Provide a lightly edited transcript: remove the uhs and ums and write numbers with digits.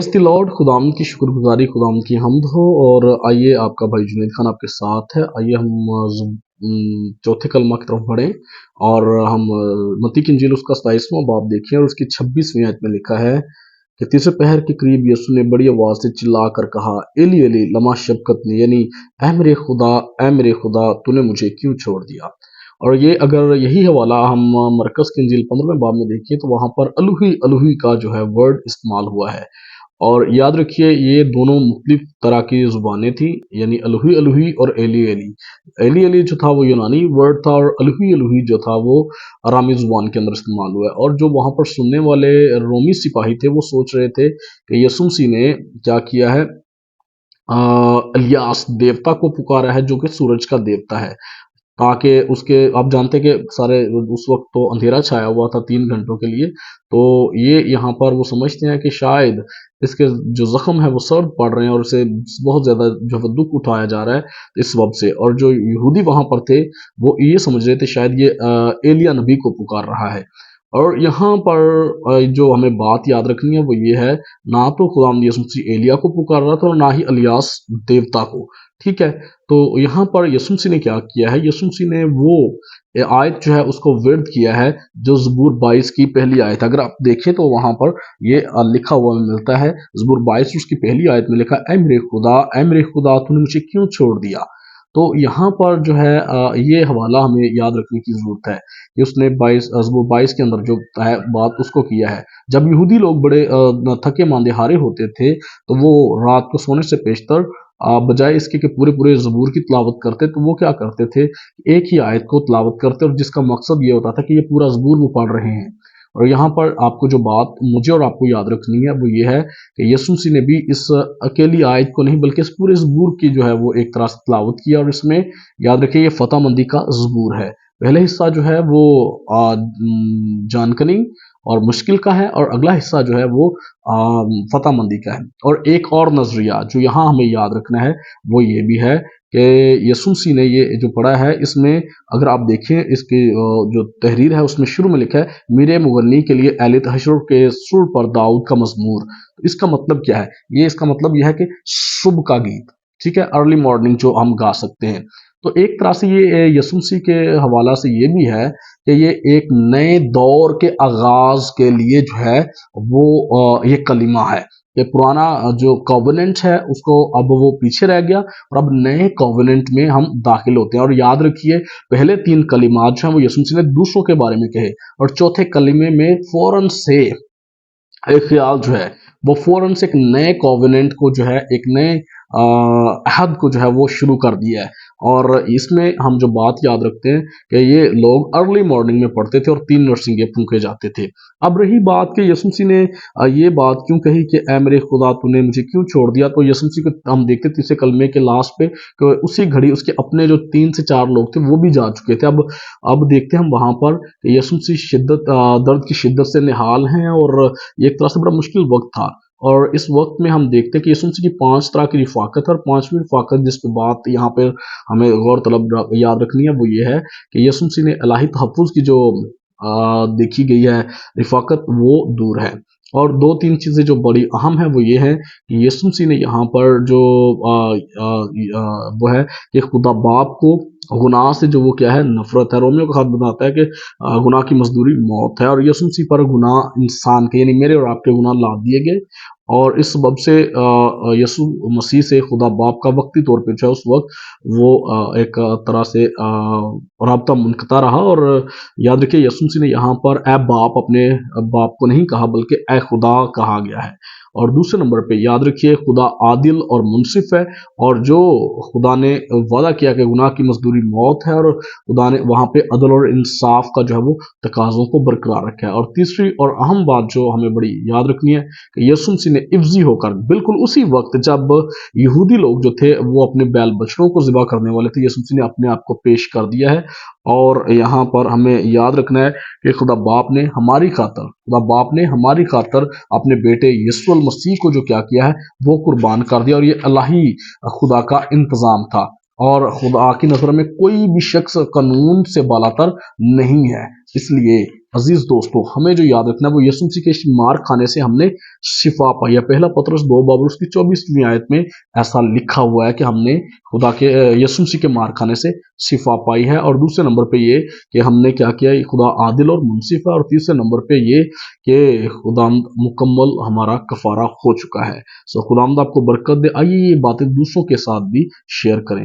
Praise the Lord. खुदावंद की शुक्रगुज़ारी, खुदावंद की हम्द हो। और आइए, आपका भाई जुनैद खान आपके साथ है। आइए हम चौथे कलमा की तरफ बढ़ें और हम मत्ती की इंजील उसका 27वां बाब देखें और उसकी 26वीं आयत में लिखा है कि तीसरे पहर के करीब यीशु ने बड़ी आवाज़ से चिल्ला कर कहा, एली एली लमा शबक्तनी, यानी ऐ मेरे खुदा तूने मुझे क्यों छोड़ दिया। और ये अगर यही हवाला हम मरकस की इंजील 15वें बाब में देखिए तो वहाँ पर अलूही अलूही का जो है वर्ड इस्तेमाल हुआ है। और याद रखिए, ये दोनों मुख्तलिफ तरह की ज़ुबानें थी, यानी अलूही अलूही और एली एली। एली एली जो था वो यूनानी वर्ड था और अलूही अलूही जो था वो अरामी ज़ुबान के अंदर इस्तेमाल हुआ है। और जो वहाँ पर सुनने वाले रोमी सिपाही थे वो सोच रहे थे कि यीशु मसीह ने क्या किया है, इलियास देवता को पुकारा है जो कि सूरज का देवता है, ताकि उसके, आप जानते हैं कि सारे उस वक्त तो अंधेरा छाया हुआ था 3 घंटों के लिए। तो ये यहाँ पर वो समझते हैं कि शायद इसके जो जख्म है वो सर्द पड़ रहे हैं और इसे बहुत ज़्यादा जो है दुख उठाया जा रहा है इस वक्त से। और जो यहूदी वहाँ पर थे वो ये समझ रहे थे शायद ये एलिया नबी को पुकार रहा है। और यहाँ पर जो हमें बात याद रखनी है वो ये है, ना तो खुदावंद यीशु मसीह एलिया को पुकार रहा था और ना ही इलियास देवता को। ठीक है, तो यहाँ पर यीशु मसीह ने क्या किया है, यीशु मसीह ने वो आयत जो है उसको विर्द किया है जो ज़बूर 22 की पहली आयत। अगर आप देखें तो वहाँ पर ये लिखा हुआ मिलता है, ज़बूर 22 उसकी पहली आयत में लिखा, ऐ मेरे खुदा तूने मुझे क्यों छोड़ दिया। तो यहाँ पर जो है ये हवाला हमें याद रखने की ज़रूरत है कि उसने ज़बूर 22 के अंदर जो है बात उसको किया है। जब यहूदी लोग बड़े थके मांदे हारे होते थे तो वो रात को सोने से पेशतर बजाय इसके कि पूरे पूरे ज़बूर की तिलावत करते, तो वो क्या करते थे, एक ही आयत को तिलावत करते और जिसका मकसद ये होता था कि ये पूरा ज़बूर वो पढ़ रहे हैं। और यहाँ पर आपको जो बात मुझे और आपको याद रखनी है वो ये है कि यीशु मसीह ने भी इस अकेली आयत को नहीं बल्कि इस पूरे ज़बूर की जो है वो एक तरह से तिलावत किया। और इसमें याद रखिए ये फतह मंदी का ज़बूर है। पहले हिस्सा जो है वो जानकनी और मुश्किल का है और अगला हिस्सा जो है वो फतह मंदी का है। और एक और नज़रिया जो यहाँ हमें याद रखना है वो ये भी है कि यीशु मसीह ने ये जो पढ़ा है, इसमें अगर आप देखें इसकी जो तहरीर है उसमें शुरू में लिखा है, मेरे मुगन्नी के लिए एलित हशर के सुर पर दाऊद का मज़मूर। तो इसका मतलब क्या है, ये इसका मतलब यह है कि सुबह का गीत, ठीक है, अर्ली मॉर्निंग जो हम गा सकते हैं। तो एक तरह से ये यीशु मसीह के हवाला से ये भी है कि ये एक नए दौर के आगाज के लिए जो है वो ये कलिमा है कि पुराना जो कॉवेनेंट है उसको अब वो पीछे रह गया और अब नए कॉवेनेंट में हम दाखिल होते हैं। और याद रखिए, पहले 3 कलिमात जो हैं वो यीशु मसीह ने दूसरों के बारे में कहे और चौथे कलिमे में फौरन से एक ख्याल जो है वो फौरन से एक नए कॉवेनेंट को जो है, एक नए अहद को जो है वो शुरू कर दिया है। और इसमें हम जो बात याद रखते हैं कि ये लोग अर्ली मॉर्निंग में पढ़ते थे और 3 नरसिंगे फूंके जाते थे। अब रही बात कि यीशु मसीह ने ये बात क्यों कही कि ऐ मेरे खुदा तूने मुझे क्यों छोड़ दिया, तो यीशु मसीह को हम देखते तीसरे कलमे के लास्ट पे कि उसी घड़ी उसके अपने जो 3 से 4 लोग थे वो भी जा चुके थे। अब देखते हैं हम वहाँ पर कि यीशु मसीह दर्द की शिद्दत से निहाल हैं और ये एक तरह से बड़ा मुश्किल वक्त था। और इस वक्त में हम देखते हैं कि यीशु मसीह की 5 तरह की रिफाकत है और 5वीं रिफाकत जिस पे बात यहाँ पे हमें गौर तलब याद रखनी है वो ये है कि यीशु मसीह ने इलाही तहफ़्फ़ुज़ की जो देखी गई है रिफाकत वो दूर है। और 2-3 चीज़ें जो बड़ी अहम है वो ये है कि यीशु मसीह ने यहाँ पर जो वो है कि खुदा बाप को गुनाह से जो वो क्या है, नफरत है। रोमियो का खात बताता है कि गुनाह की मजदूरी मौत है और यीशु मसीह पर गुनाह इंसान के यानी मेरे और आपके गुनाह लाद दिए गए। और इस सबब से यीशु मसीह से खुदा बाप का वक्ती तौर पे जो है उस वक्त वो एक तरह से राब्ता मुनक़ता रहा। और याद रखिए, यीशु मसीह ने यहाँ पर ए बाप अपने बाप को नहीं कहा बल्कि ए खुदा कहा गया है। और दूसरे नंबर पे याद रखिए, खुदा आदिल और मुनसिफ है और जो खुदा ने वादा किया कि गुनाह की मजदूरी मौत है और खुदा ने वहाँ पे अदल और इंसाफ का जो है वो तकाज़ों को बरकरार रखा है। और तीसरी और अहम बात जो हमें बड़ी याद रखनी है कि यीशु मसीह ने इफ्जी होकर बिल्कुल उसी वक्त जब यहूदी लोग जो थे वो अपने बैल बछड़ों को ज़िबा करने वाले थे, यीशु मसीह ने अपने आप को पेश कर दिया है। और यहाँ पर हमें याद रखना है कि खुदा बाप ने हमारी खातर अपने बेटे यीशु मसीह को जो क्या किया है वो कुर्बान कर दिया। और ये अल्लाही खुदा का इंतज़ाम था और खुदा की नज़र में कोई भी शख्स कानून से बालातर नहीं है, इसलिए عزیز دوستو، ہمیں جو یاد رکھنا ہے وہ یسوع مسیح کے مار کھانے سے ہم نے شفا پائی ہے۔ پہلا پطرس 2 باب اس کی 24ویں آیت میں ایسا لکھا ہوا ہے کہ ہم نے خدا کے یسوع مسیح کے مار کھانے سے شفا پائی ہے۔ اور دوسرے نمبر پہ یہ کہ ہم نے کیا کیا، خدا عادل اور منصف ہے۔ اور تیسرے نمبر پہ یہ کہ خداوند مکمل ہمارا کفارہ ہو چکا ہے۔ خداوند آپ کو برکت دے۔ آئیے یہ باتیں دوسروں کے ساتھ بھی شیئر کریں۔